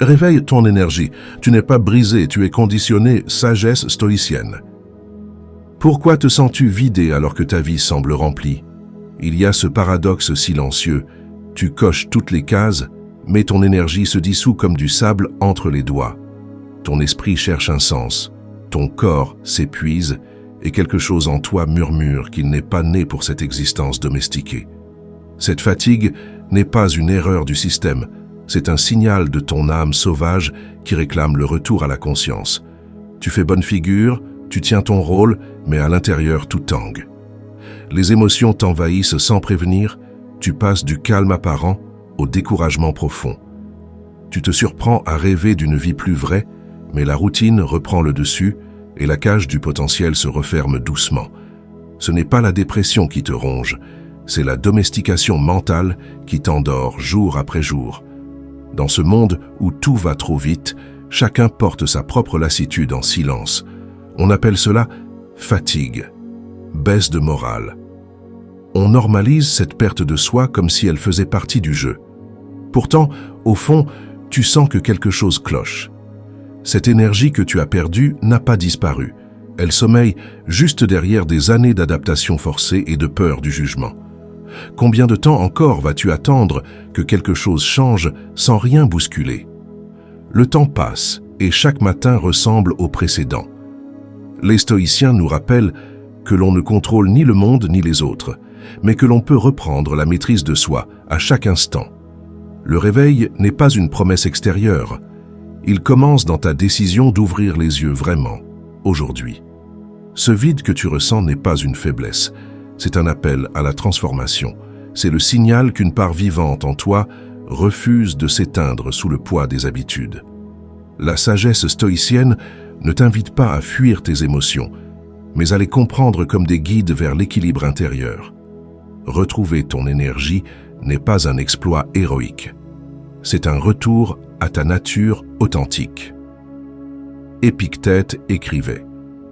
Réveille ton énergie. Tu n'es pas brisé, tu es conditionné, sagesse stoïcienne. Pourquoi te sens-tu vidé alors que ta vie semble remplie? Il y a ce paradoxe silencieux. Tu coches toutes les cases, mais ton énergie se dissout comme du sable entre les doigts. Ton esprit cherche un sens, ton corps s'épuise et quelque chose en toi murmure qu'il n'est pas né pour cette existence domestiquée. Cette fatigue n'est pas une erreur du système, c'est un signal de ton âme sauvage qui réclame le retour à la conscience. Tu fais bonne figure, tu tiens ton rôle, mais à l'intérieur tout tangue. Les émotions t'envahissent sans prévenir, tu passes du calme apparent au découragement profond. Tu te surprends à rêver d'une vie plus vraie, mais la routine reprend le dessus et la cage du potentiel se referme doucement. Ce n'est pas la dépression qui te ronge, c'est la domestication mentale qui t'endort jour après jour. Dans ce monde où tout va trop vite, chacun porte sa propre lassitude en silence. On appelle cela fatigue, baisse de morale. On normalise cette perte de soi comme si elle faisait partie du jeu. Pourtant, au fond, tu sens que quelque chose cloche. Cette énergie que tu as perdue n'a pas disparu. Elle sommeille juste derrière des années d'adaptation forcée et de peur du jugement. Combien de temps encore vas-tu attendre que quelque chose change sans rien bousculer? Le temps passe et chaque matin ressemble au précédent. Les stoïciens nous rappellent que l'on ne contrôle ni le monde ni les autres, mais que l'on peut reprendre la maîtrise de soi à chaque instant. Le réveil n'est pas une promesse extérieure. Il commence dans ta décision d'ouvrir les yeux vraiment, aujourd'hui. Ce vide que tu ressens n'est pas une faiblesse, c'est un appel à la transformation. C'est le signal qu'une part vivante en toi refuse de s'éteindre sous le poids des habitudes. La sagesse stoïcienne ne t'invite pas à fuir tes émotions, mais à les comprendre comme des guides vers l'équilibre intérieur. Retrouver ton énergie n'est pas un exploit héroïque. C'est un retour à ta nature authentique. Épictète écrivait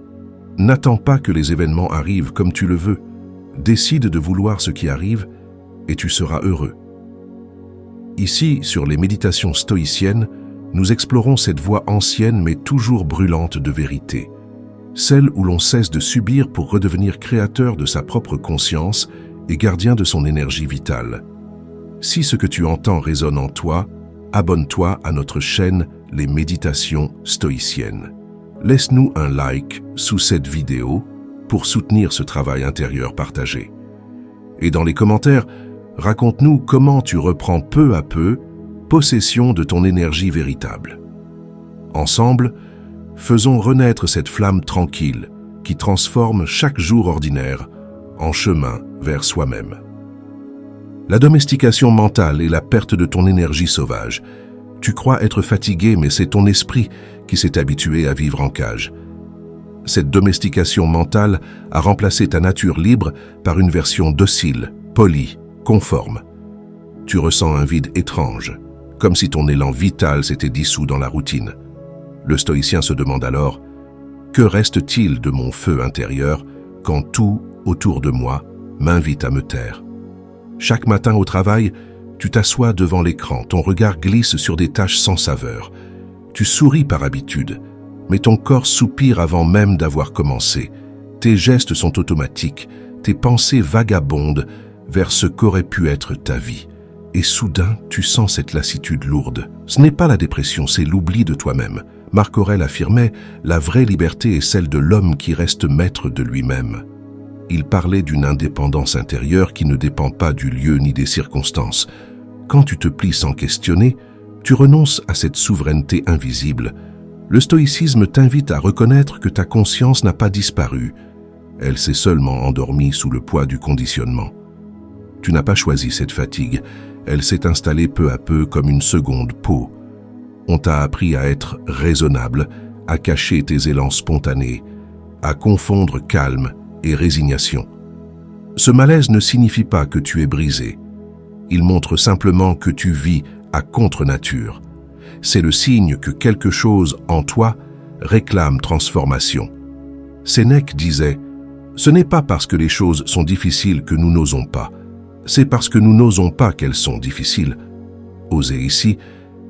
« N'attends pas que les événements arrivent comme tu le veux. Décide de vouloir ce qui arrive et tu seras heureux. » Ici, sur les méditations stoïciennes, nous explorons cette voie ancienne mais toujours brûlante de vérité, celle où l'on cesse de subir pour redevenir créateur de sa propre conscience et gardien de son énergie vitale. Si ce que tu entends résonne en toi, abonne-toi à notre chaîne Les Méditations Stoïciennes. Laisse-nous un like sous cette vidéo pour soutenir ce travail intérieur partagé. Et dans les commentaires, raconte-nous comment tu reprends peu à peu possession de ton énergie véritable. Ensemble, faisons renaître cette flamme tranquille qui transforme chaque jour ordinaire en chemin vers soi-même. La domestication mentale et la perte de ton énergie sauvage. Tu crois être fatigué, mais c'est ton esprit qui s'est habitué à vivre en cage. Cette domestication mentale a remplacé ta nature libre par une version docile, polie, conforme. Tu ressens un vide étrange, comme si ton élan vital s'était dissous dans la routine. Le stoïcien se demande alors « Que reste-t-il de mon feu intérieur quand tout autour de moi m'invite à me taire ?» Chaque matin au travail, tu t'assois devant l'écran, ton regard glisse sur des tâches sans saveur. Tu souris par habitude, mais ton corps soupire avant même d'avoir commencé. Tes gestes sont automatiques, tes pensées vagabondent vers ce qu'aurait pu être ta vie. Et soudain, tu sens cette lassitude lourde. Ce n'est pas la dépression, c'est l'oubli de toi-même. Marc Aurèle affirmait « La vraie liberté est celle de l'homme qui reste maître de lui-même ». Il parlait d'une indépendance intérieure qui ne dépend pas du lieu ni des circonstances. Quand tu te plies sans questionner, tu renonces à cette souveraineté invisible. Le stoïcisme t'invite à reconnaître que ta conscience n'a pas disparu. Elle s'est seulement endormie sous le poids du conditionnement. Tu n'as pas choisi cette fatigue. Elle s'est installée peu à peu comme une seconde peau. On t'a appris à être raisonnable, à cacher tes élans spontanés, à confondre calme et résignation. Ce malaise ne signifie pas que tu es brisé. Il montre simplement que tu vis à contre-nature. C'est le signe que quelque chose en toi réclame transformation. Sénèque disait « Ce n'est pas parce que les choses sont difficiles que nous n'osons pas. C'est parce que nous n'osons pas qu'elles sont difficiles. » Oser ici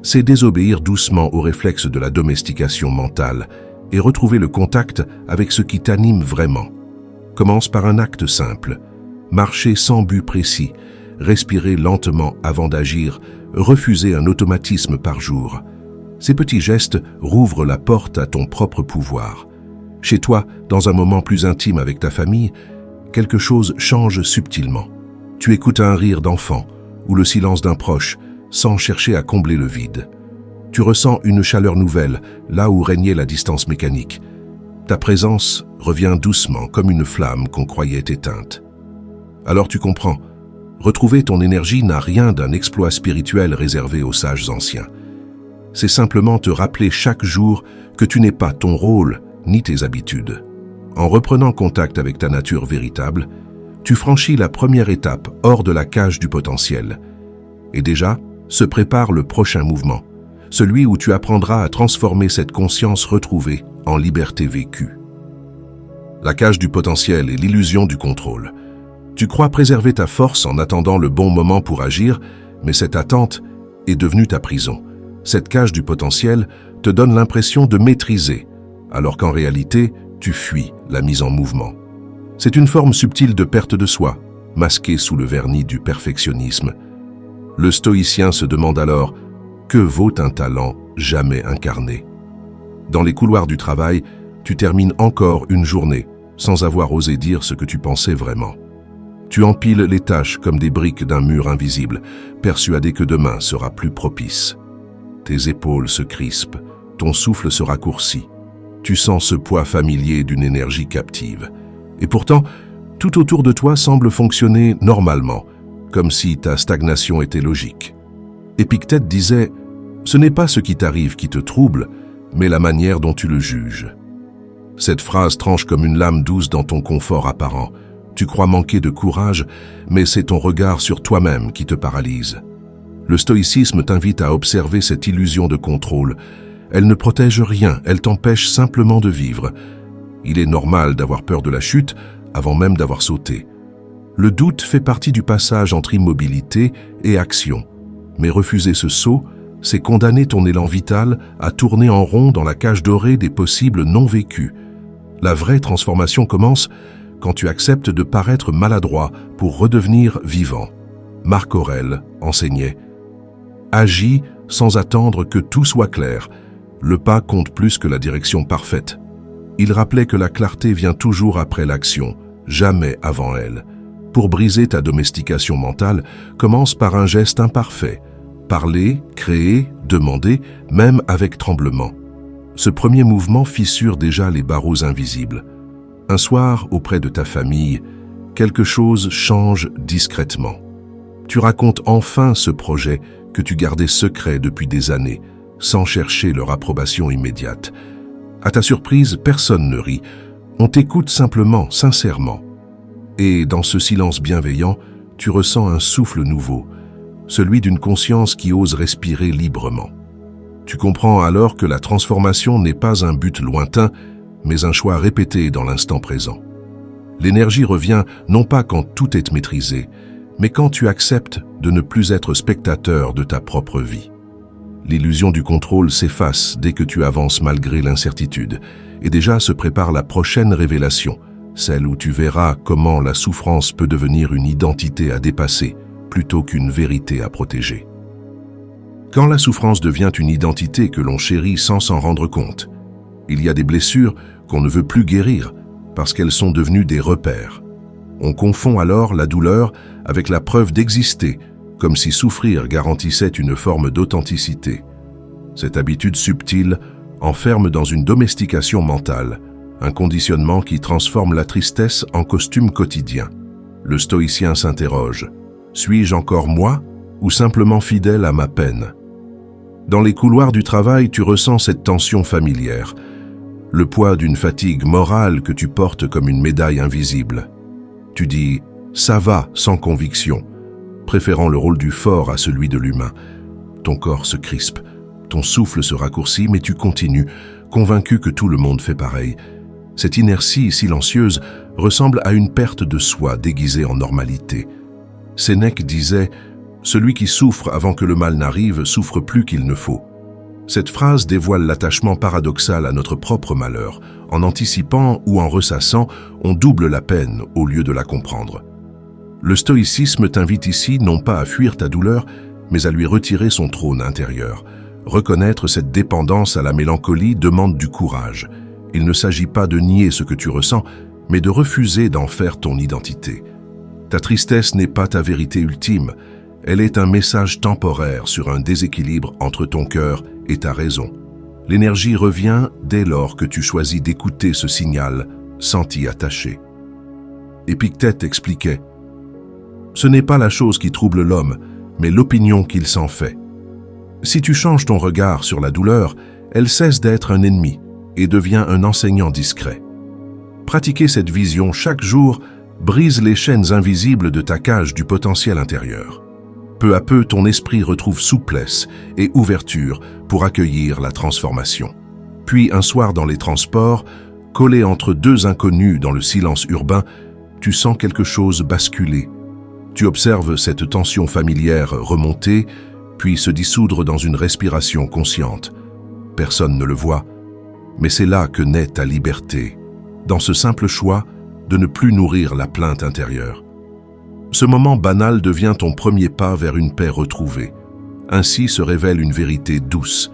c'est désobéir doucement aux réflexes de la domestication mentale et retrouver le contact avec ce qui t'anime vraiment. Commence par un acte simple. Marcher sans but précis, respirer lentement avant d'agir, refuser un automatisme par jour. Ces petits gestes rouvrent la porte à ton propre pouvoir. Chez toi, dans un moment plus intime avec ta famille, quelque chose change subtilement. Tu écoutes un rire d'enfant ou le silence d'un proche sans chercher à combler le vide. Tu ressens une chaleur nouvelle là où régnait la distance mécanique. Ta présence revient doucement comme une flamme qu'on croyait éteinte. Alors tu comprends, retrouver ton énergie n'a rien d'un exploit spirituel réservé aux sages anciens. C'est simplement te rappeler chaque jour que tu n'es pas ton rôle ni tes habitudes. En reprenant contact avec ta nature véritable, tu franchis la première étape hors de la cage du potentiel. Et déjà, se prépare le prochain mouvement, celui où tu apprendras à transformer cette conscience retrouvée en liberté vécue. La cage du potentiel est l'illusion du contrôle. Tu crois préserver ta force en attendant le bon moment pour agir, mais cette attente est devenue ta prison. Cette cage du potentiel te donne l'impression de maîtriser, alors qu'en réalité, tu fuis la mise en mouvement. C'est une forme subtile de perte de soi, masquée sous le vernis du perfectionnisme. Le stoïcien se demande alors « Que vaut un talent jamais incarné ?» Dans les couloirs du travail, tu termines encore une journée sans avoir osé dire ce que tu pensais vraiment. Tu empiles les tâches comme des briques d'un mur invisible, persuadé que demain sera plus propice. Tes épaules se crispent, ton souffle se raccourcit. Tu sens ce poids familier d'une énergie captive. Et pourtant, tout autour de toi semble fonctionner normalement, comme si ta stagnation était logique. Épictète disait « Ce n'est pas ce qui t'arrive qui te trouble, mais la manière dont tu le juges. » Cette phrase tranche comme une lame douce dans ton confort apparent. Tu crois manquer de courage, mais c'est ton regard sur toi-même qui te paralyse. Le stoïcisme t'invite à observer cette illusion de contrôle. Elle ne protège rien, elle t'empêche simplement de vivre. Il est normal d'avoir peur de la chute avant même d'avoir sauté. Le doute fait partie du passage entre immobilité et action. Mais refuser ce saut, c'est condamner ton élan vital à tourner en rond dans la cage dorée des possibles non vécus. La vraie transformation commence quand tu acceptes de paraître maladroit pour redevenir vivant. Marc Aurèle enseignait « Agis sans attendre que tout soit clair. Le pas compte plus que la direction parfaite. » Il rappelait que la clarté vient toujours après l'action, jamais avant elle. Pour briser ta domestication mentale, commence par un geste imparfait. Parler, créer, demander, même avec tremblement. Ce premier mouvement fissure déjà les barreaux invisibles. Un soir, auprès de ta famille, quelque chose change discrètement. Tu racontes enfin ce projet que tu gardais secret depuis des années, sans chercher leur approbation immédiate. À ta surprise, personne ne rit. On t'écoute simplement, sincèrement. Et dans ce silence bienveillant, tu ressens un souffle nouveau, celui d'une conscience qui ose respirer librement. Tu comprends alors que la transformation n'est pas un but lointain, mais un choix répété dans l'instant présent. L'énergie revient non pas quand tout est maîtrisé, mais quand tu acceptes de ne plus être spectateur de ta propre vie. L'illusion du contrôle s'efface dès que tu avances malgré l'incertitude, et déjà se prépare la prochaine révélation, celle où tu verras comment la souffrance peut devenir une identité à dépasser plutôt qu'une vérité à protéger. Quand la souffrance devient une identité que l'on chérit sans s'en rendre compte, il y a des blessures qu'on ne veut plus guérir parce qu'elles sont devenues des repères. On confond alors la douleur avec la preuve d'exister, comme si souffrir garantissait une forme d'authenticité. Cette habitude subtile enferme dans une domestication mentale, un conditionnement qui transforme la tristesse en costume quotidien. Le stoïcien s'interroge : suis-je encore moi ou simplement fidèle à ma peine ? Dans les couloirs du travail, tu ressens cette tension familière, le poids d'une fatigue morale que tu portes comme une médaille invisible. Tu dis « ça va » sans conviction, préférant le rôle du fort à celui de l'humain. Ton corps se crispe, ton souffle se raccourcit, mais tu continues, convaincu que tout le monde fait pareil. Cette inertie silencieuse ressemble à une perte de soi déguisée en normalité. Sénèque disait « Celui qui souffre avant que le mal n'arrive souffre plus qu'il ne faut. Cette phrase dévoile l'attachement paradoxal à notre propre malheur. En anticipant ou en ressassant, on double la peine au lieu de la comprendre. Le stoïcisme t'invite ici non pas à fuir ta douleur, mais à lui retirer son trône intérieur. Reconnaître cette dépendance à la mélancolie demande du courage. Il ne s'agit pas de nier ce que tu ressens, mais de refuser d'en faire ton identité. Ta tristesse n'est pas ta vérité ultime, elle est un message temporaire sur un déséquilibre entre ton cœur et ta raison. L'énergie revient dès lors que tu choisis d'écouter ce signal sans t'y attacher. Épictète expliquait « Ce n'est pas la chose qui trouble l'homme, mais l'opinion qu'il s'en fait. Si tu changes ton regard sur la douleur, elle cesse d'être un ennemi et devient un enseignant discret. Pratiquer cette vision chaque jour brise les chaînes invisibles de ta cage du potentiel intérieur. Peu à peu, ton esprit retrouve souplesse et ouverture pour accueillir la transformation. Puis, un soir dans les transports, collé entre deux inconnus dans le silence urbain, tu sens quelque chose basculer. Tu observes cette tension familière remonter, puis se dissoudre dans une respiration consciente. Personne ne le voit, mais c'est là que naît ta liberté, dans ce simple choix de ne plus nourrir la plainte intérieure. Ce moment banal devient ton premier pas vers une paix retrouvée. Ainsi se révèle une vérité douce.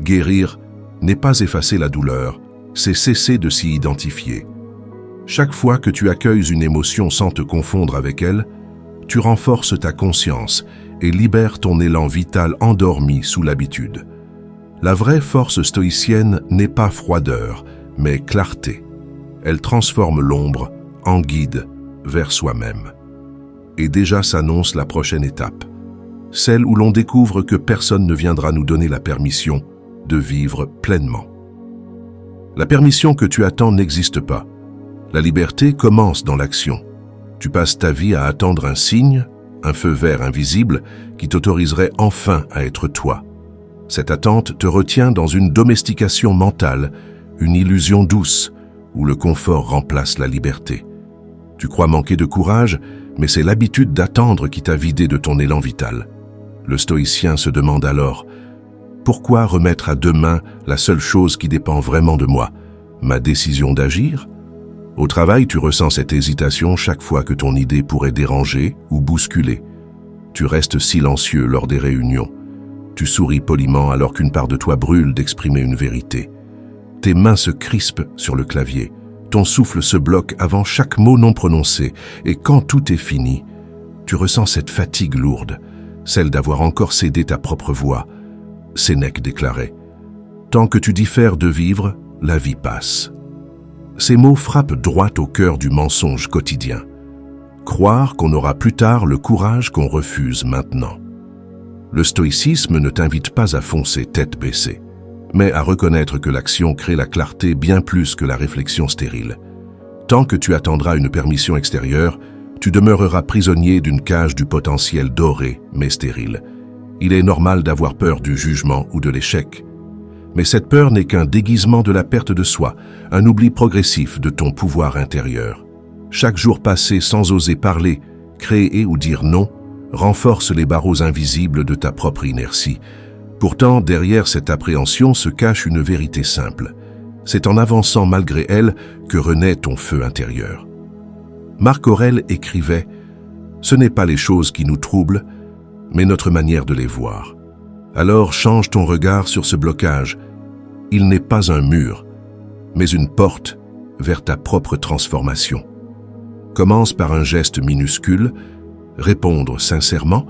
Guérir n'est pas effacer la douleur, c'est cesser de s'y identifier. Chaque fois que tu accueilles une émotion sans te confondre avec elle, tu renforces ta conscience et libères ton élan vital endormi sous l'habitude. La vraie force stoïcienne n'est pas froideur, mais clarté. Elle transforme l'ombre en guide vers soi-même. Et déjà s'annonce la prochaine étape, celle où l'on découvre que personne ne viendra nous donner la permission de vivre pleinement. La permission que tu attends n'existe pas. La liberté commence dans l'action. Tu passes ta vie à attendre un signe, un feu vert invisible qui t'autoriserait enfin à être toi. Cette attente te retient dans une domestication mentale, une illusion douce, où le confort remplace la liberté. Tu crois manquer de courage, mais c'est l'habitude d'attendre qui t'a vidé de ton élan vital. Le stoïcien se demande alors « Pourquoi remettre à demain la seule chose qui dépend vraiment de moi, ma décision d'agir ?» Au travail, tu ressens cette hésitation chaque fois que ton idée pourrait déranger ou bousculer. Tu restes silencieux lors des réunions. Tu souris poliment alors qu'une part de toi brûle d'exprimer une vérité. Tes mains se crispent sur le clavier. Ton souffle se bloque avant chaque mot non prononcé, et quand tout est fini, tu ressens cette fatigue lourde, celle d'avoir encore cédé ta propre voix. Sénèque déclarait « Tant que tu diffères de vivre, la vie passe ». Ces mots frappent droit au cœur du mensonge quotidien. Croire qu'on aura plus tard le courage qu'on refuse maintenant. Le stoïcisme ne t'invite pas à foncer tête baissée, mais à reconnaître que l'action crée la clarté bien plus que la réflexion stérile. Tant que tu attendras une permission extérieure, tu demeureras prisonnier d'une cage du potentiel doré mais stérile. Il est normal d'avoir peur du jugement ou de l'échec. Mais cette peur n'est qu'un déguisement de la perte de soi, un oubli progressif de ton pouvoir intérieur. Chaque jour passé sans oser parler, créer ou dire non, renforce les barreaux invisibles de ta propre inertie. Pourtant, derrière cette appréhension se cache une vérité simple. C'est en avançant malgré elle que renaît ton feu intérieur. Marc Aurèle écrivait « Ce n'est pas les choses qui nous troublent, mais notre manière de les voir. » Alors change ton regard sur ce blocage. Il n'est pas un mur, mais une porte vers ta propre transformation. Commence par un geste minuscule, répondre sincèrement,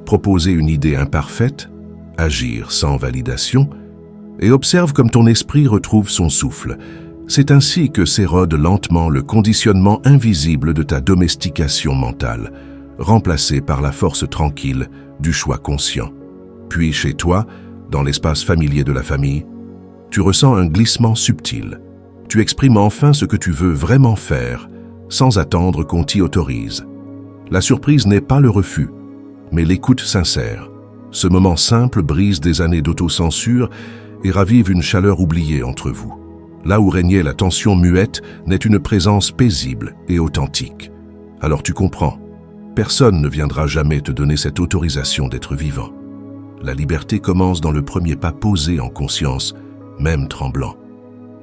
proposer une idée imparfaite, agir sans validation, et observe comme ton esprit retrouve son souffle. C'est ainsi que s'érode lentement le conditionnement invisible de ta domestication mentale, remplacé par la force tranquille du choix conscient. Puis chez toi, dans l'espace familier de la famille, tu ressens un glissement subtil. Tu exprimes enfin ce que tu veux vraiment faire, sans attendre qu'on t'y autorise. La surprise n'est pas le refus, mais l'écoute sincère. Ce moment simple brise des années d'autocensure et ravive une chaleur oubliée entre vous. Là où régnait la tension muette, naît une présence paisible et authentique. Alors tu comprends. Personne ne viendra jamais te donner cette autorisation d'être vivant. La liberté commence dans le premier pas posé en conscience, même tremblant.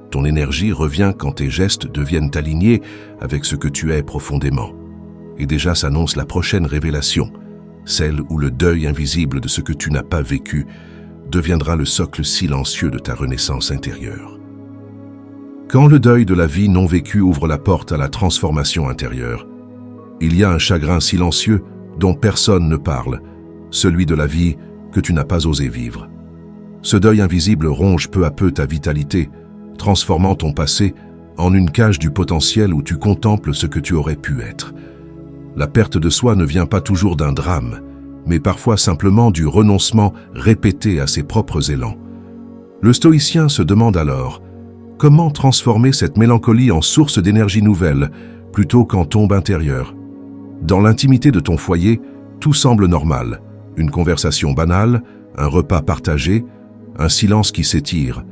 Ton énergie revient quand tes gestes deviennent alignés avec ce que tu es profondément. Et déjà s'annonce la prochaine révélation, celle où le deuil invisible de ce que tu n'as pas vécu deviendra le socle silencieux de ta renaissance intérieure. Quand le deuil de la vie non vécue ouvre la porte à la transformation intérieure, il y a un chagrin silencieux dont personne ne parle, celui de la vie que tu n'as pas osé vivre. Ce deuil invisible ronge peu à peu ta vitalité, transformant ton passé en une cage du potentiel où tu contemples ce que tu aurais pu être. La perte de soi ne vient pas toujours d'un drame, mais parfois simplement du renoncement répété à ses propres élans. Le stoïcien se demande alors comment transformer cette mélancolie en source d'énergie nouvelle plutôt qu'en tombe intérieure. Dans l'intimité de ton foyer, tout semble normal. Une conversation banale, un repas partagé, un silence qui s'étire.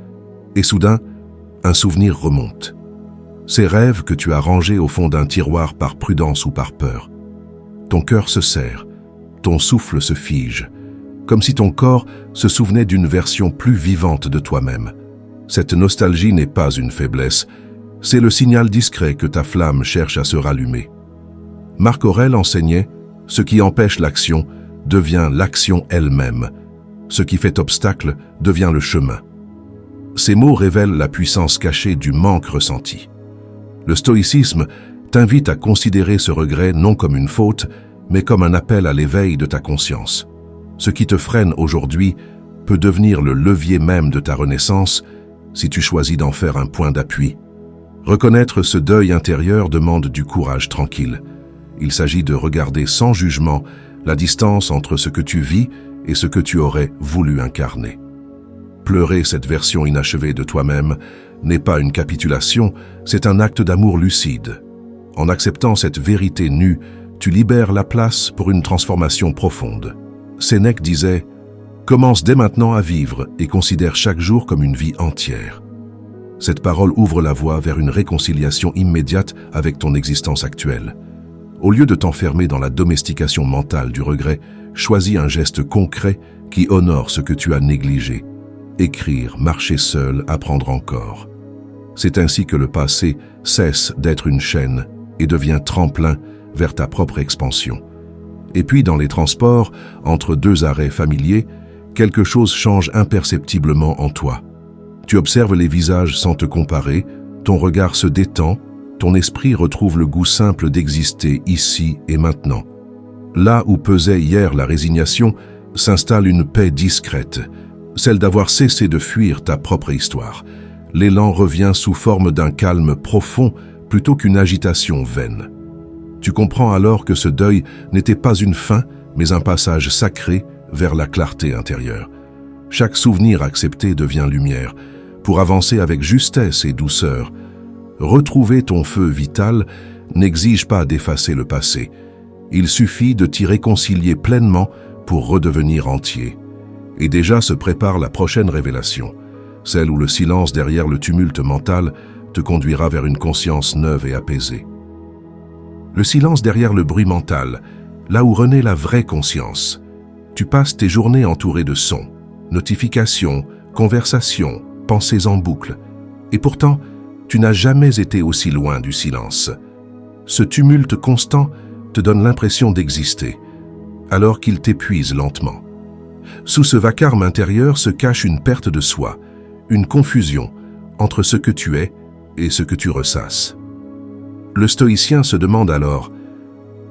Et soudain, un souvenir remonte. Ces rêves que tu as rangés au fond d'un tiroir par prudence ou par peur. Ton cœur se serre, ton souffle se fige, comme si ton corps se souvenait d'une version plus vivante de toi-même. Cette nostalgie n'est pas une faiblesse, c'est le signal discret que ta flamme cherche à se rallumer. Marc Aurèle enseignait « Ce qui empêche l'action devient l'action elle-même. Ce qui fait obstacle devient le chemin. » Ces mots révèlent la puissance cachée du manque ressenti. Le stoïcisme t'invite à considérer ce regret non comme une faute, mais comme un appel à l'éveil de ta conscience. Ce qui te freine aujourd'hui peut devenir le levier même de ta renaissance si tu choisis d'en faire un point d'appui. Reconnaître ce deuil intérieur demande du courage tranquille. Il s'agit de regarder sans jugement la distance entre ce que tu vis et ce que tu aurais voulu incarner. Pleurer cette version inachevée de toi-même n'est pas une capitulation, c'est un acte d'amour lucide. En acceptant cette vérité nue, tu libères la place pour une transformation profonde. Sénèque disait « Commence dès maintenant à vivre et considère chaque jour comme une vie entière ». Cette parole ouvre la voie vers une réconciliation immédiate avec ton existence actuelle. Au lieu de t'enfermer dans la domestication mentale du regret, choisis un geste concret qui honore ce que tu as négligé. Écrire, marcher seul, apprendre encore. C'est ainsi que le passé cesse d'être une chaîne et devient tremplin vers ta propre expansion. Et puis dans les transports, entre deux arrêts familiers, quelque chose change imperceptiblement en toi. Tu observes les visages sans te comparer, ton regard se détend, ton esprit retrouve le goût simple d'exister ici et maintenant. Là où pesait hier la résignation, s'installe une paix discrète, celle d'avoir cessé de fuir ta propre histoire. L'élan revient sous forme d'un calme profond plutôt qu'une agitation vaine. Tu comprends alors que ce deuil n'était pas une fin, mais un passage sacré vers la clarté intérieure. Chaque souvenir accepté devient lumière, pour avancer avec justesse et douceur. Retrouver ton feu vital n'exige pas d'effacer le passé. Il suffit de t'y réconcilier pleinement pour redevenir entier. Et déjà se prépare la prochaine révélation, celle où le silence derrière le tumulte mental te conduira vers une conscience neuve et apaisée. Le silence derrière le bruit mental, là où renaît la vraie conscience. Tu passes tes journées entourées de sons, notifications, conversations, pensées en boucle. Et pourtant, tu n'as jamais été aussi loin du silence. Ce tumulte constant te donne l'impression d'exister, alors qu'il t'épuise lentement. Sous ce vacarme intérieur se cache une perte de soi, une confusion entre ce que tu es et ce que tu ressasses. Le stoïcien se demande alors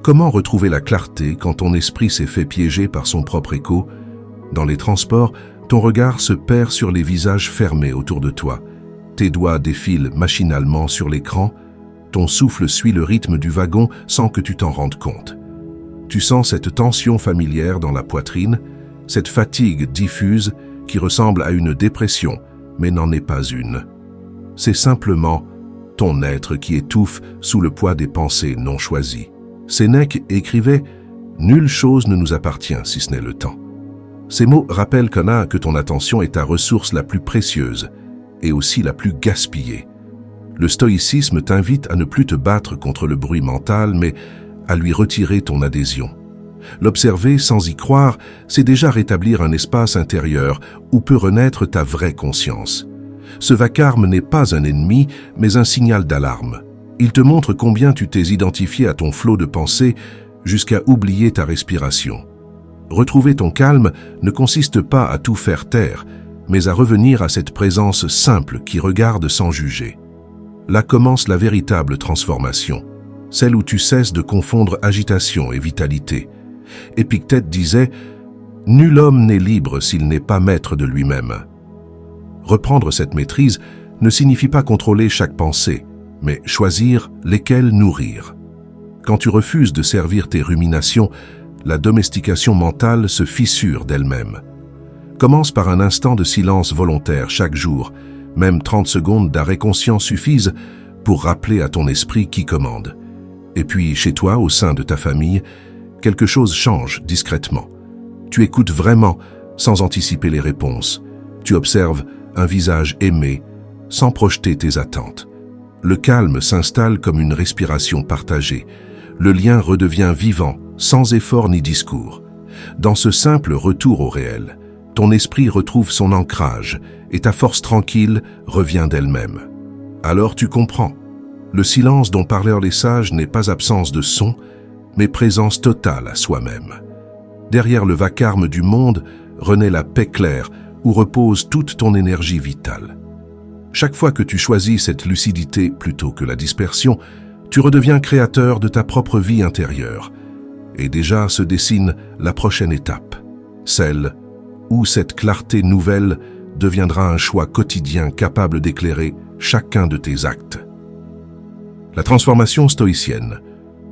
comment retrouver la clarté quand ton esprit s'est fait piéger par son propre écho. Dans les transports, ton regard se perd sur les visages fermés autour de toi. Tes doigts défilent machinalement sur l'écran, ton souffle suit le rythme du wagon sans que tu t'en rendes compte. Tu sens cette tension familière dans la poitrine, cette fatigue diffuse qui ressemble à une dépression, mais n'en est pas une. C'est simplement ton être qui étouffe sous le poids des pensées non choisies. Sénèque écrivait « Nulle chose ne nous appartient si ce n'est le temps ». Ces mots rappellent que ton attention est ta ressource la plus précieuse et aussi la plus gaspillée. Le stoïcisme t'invite à ne plus te battre contre le bruit mental, mais à lui retirer ton adhésion. L'observer sans y croire, c'est déjà rétablir un espace intérieur où peut renaître ta vraie conscience. Ce vacarme n'est pas un ennemi, mais un signal d'alarme. Il te montre combien tu t'es identifié à ton flot de pensée jusqu'à oublier ta respiration. Retrouver ton calme ne consiste pas à tout faire taire, mais à revenir à cette présence simple qui regarde sans juger. Là commence la véritable transformation, celle où tu cesses de confondre agitation et vitalité. Épictète disait « Nul homme n'est libre s'il n'est pas maître de lui-même ». Reprendre cette maîtrise ne signifie pas contrôler chaque pensée, mais choisir lesquelles nourrir. Quand tu refuses de servir tes ruminations, la domestication mentale se fissure d'elle-même. Commence par un instant de silence volontaire chaque jour. Même 30 secondes d'arrêt conscient suffisent pour rappeler à ton esprit qui commande. Et puis, chez toi, au sein de ta famille, quelque chose change discrètement. Tu écoutes vraiment sans anticiper les réponses. Tu observes un visage aimé sans projeter tes attentes. Le calme s'installe comme une respiration partagée. Le lien redevient vivant, sans effort ni discours. Dans ce simple retour au réel, ton esprit retrouve son ancrage et ta force tranquille revient d'elle-même. Alors tu comprends. Le silence dont parlèrent les sages n'est pas absence de son, mais présence totale à soi-même. Derrière le vacarme du monde renaît la paix claire où repose toute ton énergie vitale. Chaque fois que tu choisis cette lucidité plutôt que la dispersion, tu redeviens créateur de ta propre vie intérieure. Et déjà se dessine la prochaine étape, celle où cette clarté nouvelle deviendra un choix quotidien capable d'éclairer chacun de tes actes. La transformation stoïcienne,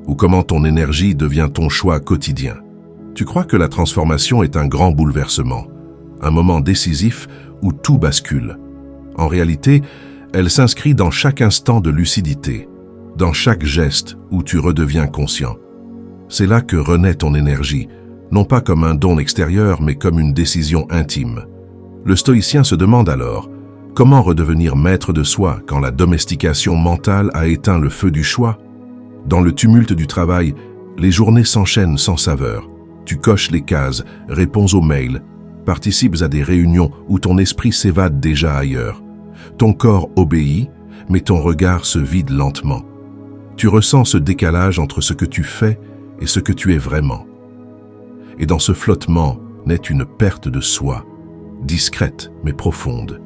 ou comment ton énergie devient ton choix quotidien. Tu crois que la transformation est un grand bouleversement, un moment décisif où tout bascule. En réalité, elle s'inscrit dans chaque instant de lucidité, dans chaque geste où tu redeviens conscient. C'est là que renaît ton énergie, non pas comme un don extérieur, mais comme une décision intime. Le stoïcien se demande alors, comment redevenir maître de soi quand la domestication mentale a éteint le feu du choix? Dans le tumulte du travail, les journées s'enchaînent sans saveur. Tu coches les cases, réponds aux mails, participes à des réunions où ton esprit s'évade déjà ailleurs. Ton corps obéit, mais ton regard se vide lentement. Tu ressens ce décalage entre ce que tu fais et ce que tu es vraiment. Et dans ce flottement naît une perte de soi, discrète mais profonde.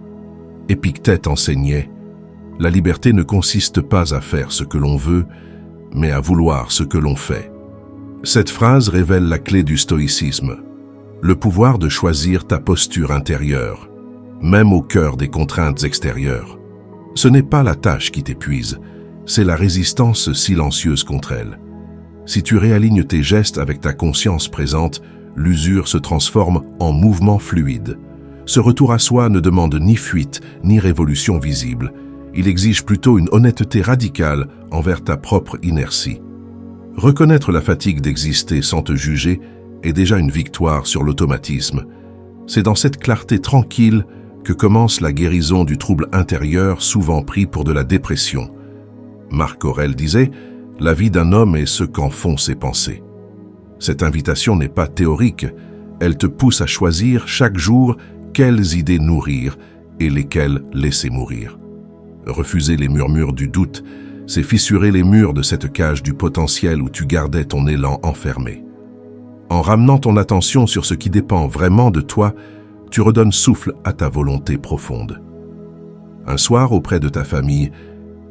Épictète enseignait « La liberté ne consiste pas à faire ce que l'on veut, mais à vouloir ce que l'on fait ». Cette phrase révèle la clé du stoïcisme, le pouvoir de choisir ta posture intérieure, même au cœur des contraintes extérieures. Ce n'est pas la tâche qui t'épuise, c'est la résistance silencieuse contre elle. Si tu réalignes tes gestes avec ta conscience présente, l'usure se transforme en mouvement fluide. Ce retour à soi ne demande ni fuite, ni révolution visible. Il exige plutôt une honnêteté radicale envers ta propre inertie. Reconnaître la fatigue d'exister sans te juger est déjà une victoire sur l'automatisme. C'est dans cette clarté tranquille que commence la guérison du trouble intérieur souvent pris pour de la dépression. Marc Aurèle disait « La vie d'un homme est ce qu'en font ses pensées ». Cette invitation n'est pas théorique, elle te pousse à choisir chaque jour quelles idées nourrir et lesquelles laisser mourir. Refuser les murmures du doute, c'est fissurer les murs de cette cage du potentiel où tu gardais ton élan enfermé. En ramenant ton attention sur ce qui dépend vraiment de toi, tu redonnes souffle à ta volonté profonde. Un soir, auprès de ta famille,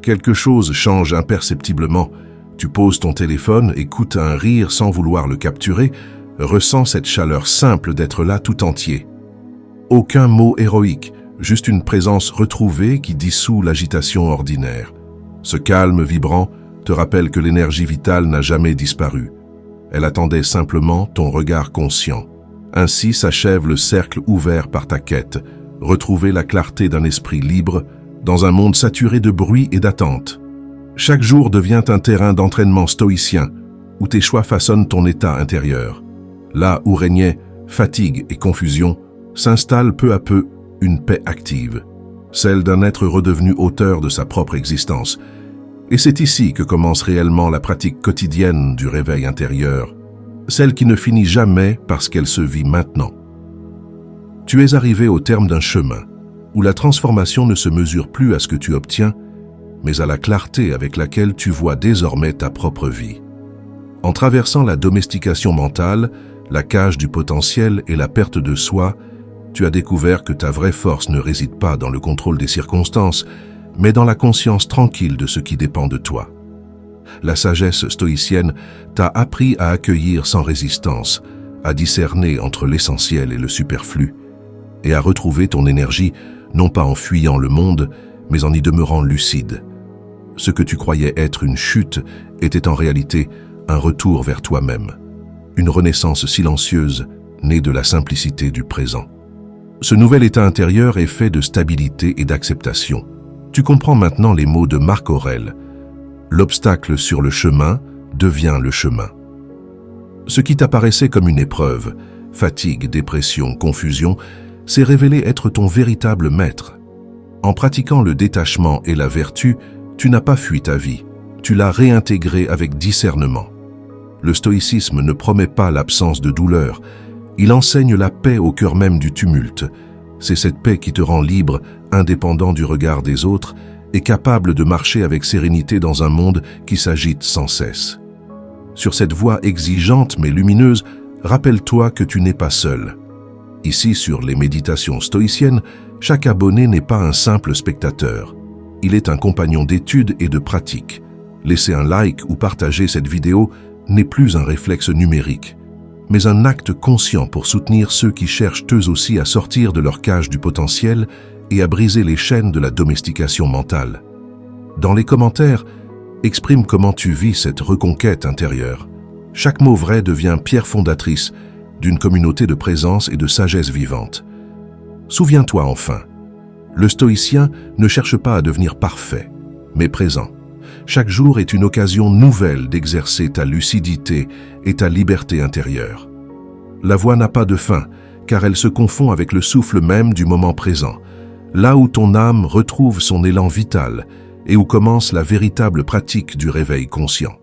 quelque chose change imperceptiblement. Tu poses ton téléphone, écoutes un rire sans vouloir le capturer, ressens cette chaleur simple d'être là tout entier. Aucun mot héroïque, juste une présence retrouvée qui dissout l'agitation ordinaire. Ce calme vibrant te rappelle que l'énergie vitale n'a jamais disparu. Elle attendait simplement ton regard conscient. Ainsi s'achève le cercle ouvert par ta quête, retrouver la clarté d'un esprit libre dans un monde saturé de bruit et d'attente. Chaque jour devient un terrain d'entraînement stoïcien où tes choix façonnent ton état intérieur. Là où régnaient fatigue et confusion, s'installe peu à peu une paix active, celle d'un être redevenu auteur de sa propre existence. Et c'est ici que commence réellement la pratique quotidienne du réveil intérieur, celle qui ne finit jamais parce qu'elle se vit maintenant. Tu es arrivé au terme d'un chemin, où la transformation ne se mesure plus à ce que tu obtiens, mais à la clarté avec laquelle tu vois désormais ta propre vie. En traversant la domestication mentale, la cage du potentiel et la perte de soi, tu as découvert que ta vraie force ne réside pas dans le contrôle des circonstances, mais dans la conscience tranquille de ce qui dépend de toi. La sagesse stoïcienne t'a appris à accueillir sans résistance, à discerner entre l'essentiel et le superflu, et à retrouver ton énergie non pas en fuyant le monde, mais en y demeurant lucide. Ce que tu croyais être une chute était en réalité un retour vers toi-même, une renaissance silencieuse née de la simplicité du présent. Ce nouvel état intérieur est fait de stabilité et d'acceptation. Tu comprends maintenant les mots de Marc Aurèle. L'obstacle sur le chemin devient le chemin. Ce qui t'apparaissait comme une épreuve, fatigue, dépression, confusion, s'est révélé être ton véritable maître. En pratiquant le détachement et la vertu, tu n'as pas fui ta vie, tu l'as réintégrée avec discernement. Le stoïcisme ne promet pas l'absence de douleur, il enseigne la paix au cœur même du tumulte. C'est cette paix qui te rend libre, indépendant du regard des autres, et capable de marcher avec sérénité dans un monde qui s'agite sans cesse. Sur cette voie exigeante mais lumineuse, rappelle-toi que tu n'es pas seul. Ici, sur les méditations stoïciennes, chaque abonné n'est pas un simple spectateur. Il est un compagnon d'étude et de pratique. Laisser un like ou partager cette vidéo n'est plus un réflexe numérique, mais un acte conscient pour soutenir ceux qui cherchent eux aussi à sortir de leur cage du potentiel et à briser les chaînes de la domestication mentale. Dans les commentaires, exprime comment tu vis cette reconquête intérieure. Chaque mot vrai devient pierre fondatrice d'une communauté de présence et de sagesse vivante. Souviens-toi enfin, le stoïcien ne cherche pas à devenir parfait, mais présent. Chaque jour est une occasion nouvelle d'exercer ta lucidité et ta liberté intérieure. La voie n'a pas de fin, car elle se confond avec le souffle même du moment présent, là où ton âme retrouve son élan vital et où commence la véritable pratique du réveil conscient.